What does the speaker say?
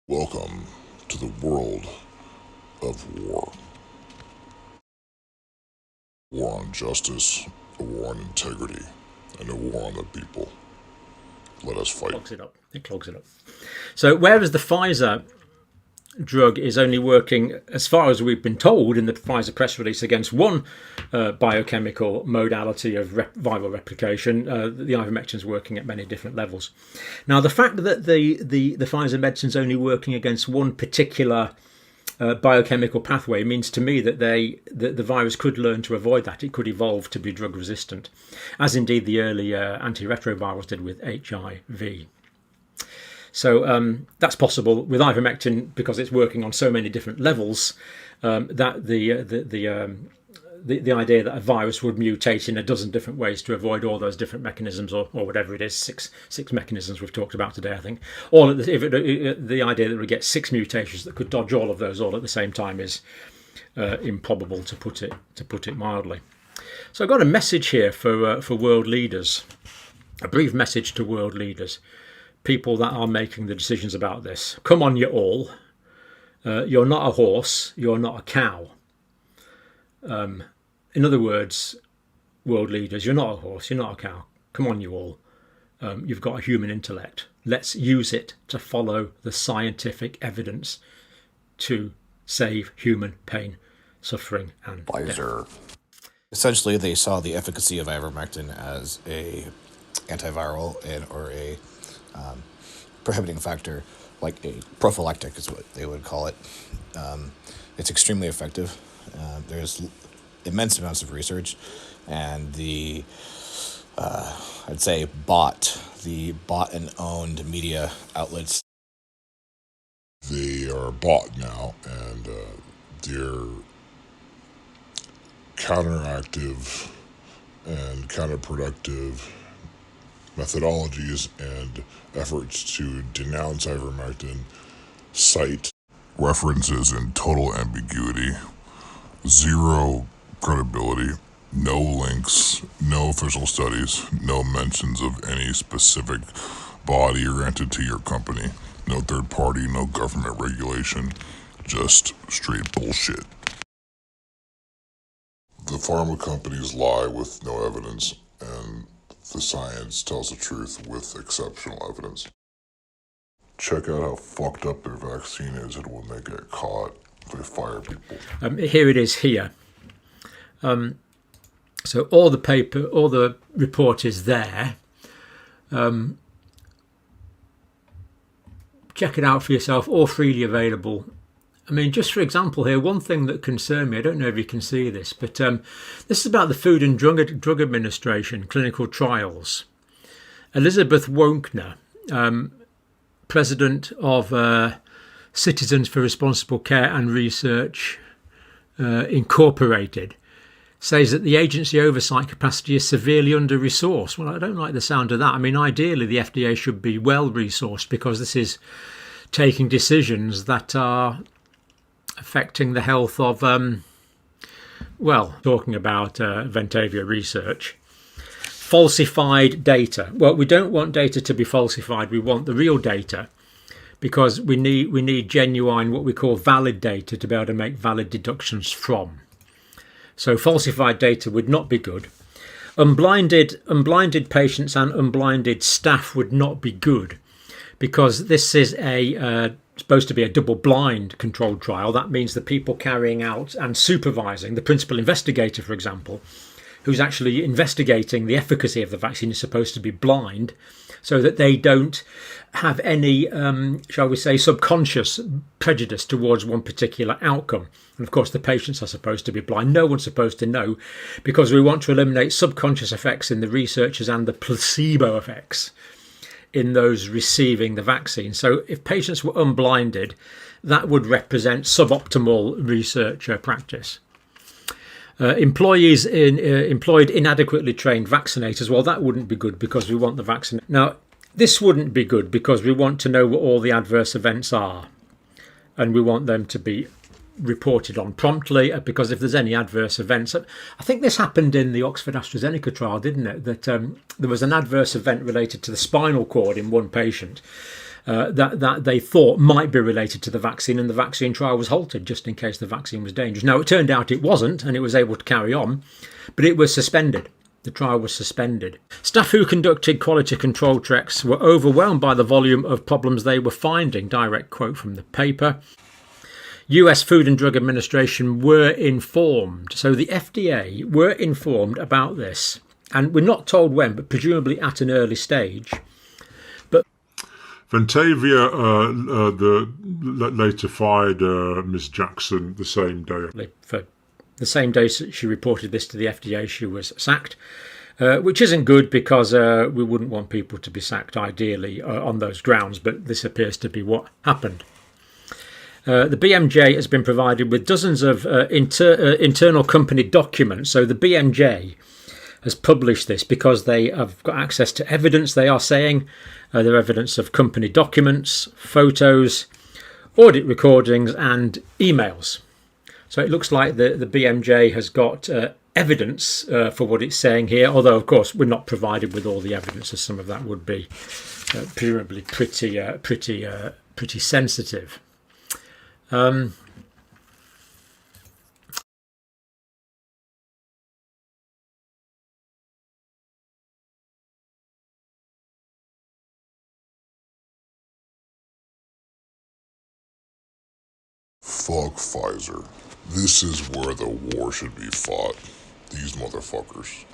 Welcome to the world of war. War on justice, a war on integrity, and a war on the people. Let us fight. It clogs it up. So whereas the Pfizer drug is only working, as far as we've been told in the Pfizer press release, against one biochemical modality of viral replication, the ivermectin is working at many different levels. Now, the fact that the Pfizer medicine is only working against one particular biochemical pathway means to me that the virus could learn to avoid that. It could evolve to be drug resistant, as indeed the early antiretrovirals did with HIV. So that's possible with ivermectin because it's working on so many different levels. That the idea that a virus would mutate in a dozen different ways to avoid all those different mechanisms, or whatever it is, six mechanisms we've talked about today, I think. The idea that we get 6 mutations that could dodge all of those all at the same time is improbable, to put it mildly. So I've got a message here for world leaders, a brief message to world leaders, people that are making the decisions about this. Come on, you all. You're not a horse. You're not a cow. In other words, world leaders, you're not a horse, you're not a cow. Come on, you all. You've got a human intellect. Let's use it to follow the scientific evidence to save human pain, suffering, and Pfizer. death. Essentially, they saw the efficacy of ivermectin as a antiviral or a prohibiting factor, like a prophylactic is what they would call it. It's extremely effective. There's immense amounts of research, and I'd say bought and owned media outlets. They are bought now, and their counteractive and counterproductive methodologies and efforts to denounce ivermectin cite references in total ambiguity, zero credibility, no links, no official studies, no mentions of any specific body or entity or company, no third party, no government regulation, just straight bullshit. The pharma companies lie with no evidence, and the science tells the truth with exceptional evidence. Check out how fucked up their vaccine is, and when they get caught, they fire people. Here it is here. So all the report is there. Check it out for yourself, all freely available. I mean, just for example here, one thing that concerned me, I don't know if you can see this, but this is about the Food and Drug Administration clinical trials. Elizabeth Wonkner, president of Citizens for Responsible Care and Research Incorporated, says that the agency oversight capacity is severely under-resourced. Well, I don't like the sound of that. I mean, ideally, the FDA should be well-resourced, because this is taking decisions that are affecting the health of, talking about Ventavia research. Falsified data. Well, we don't want data to be falsified. We want the real data, because we need genuine, what we call valid data, to be able to make valid deductions from. So falsified data would not be good. Unblinded patients and unblinded staff would not be good, because this is supposed to be a double-blind controlled trial. That means the people carrying out and supervising, the principal investigator, for example, who's actually investigating the efficacy of the vaccine, is supposed to be blind, so that they don't have any, shall we say, subconscious prejudice towards one particular outcome. And of course, the patients are supposed to be blind. No one's supposed to know, because we want to eliminate subconscious effects in the researchers and the placebo effects in those receiving the vaccine. So if patients were unblinded, that would represent suboptimal research practice. Employees employed inadequately trained vaccinators, well, that wouldn't be good, because we want the vaccine. Now, this wouldn't be good, because we want to know what all the adverse events are, and we want them to be reported on promptly, because if there's any adverse events, I think this happened in the Oxford AstraZeneca trial, didn't it? That there was an adverse event related to the spinal cord in one patient, that they thought might be related to the vaccine, and the vaccine trial was halted just in case the vaccine was dangerous. Now, it turned out it wasn't, and it was able to carry on, but it was suspended. The trial was suspended. Staff who conducted quality control checks were overwhelmed by the volume of problems they were finding. Direct quote from the paper. US Food and Drug Administration were informed. So the FDA were informed about this. And we're not told when, but presumably at an early stage. Ventavia later fired Ms. Jackson the same day. For the same day she reported this to the FDA, she was sacked, which isn't good because we wouldn't want people to be sacked ideally on those grounds, but this appears to be what happened. The BMJ has been provided with dozens of internal company documents. So the BMJ has published this because they have got access to evidence, they are saying. They're evidence of company documents, photos, audit recordings and emails. So it looks like the BMJ has got evidence for what it's saying here, although, of course, we're not provided with all the evidence, as some of that would be presumably pretty sensitive. Phuck Pfizer. This is where the war should be fought. These motherfuckers.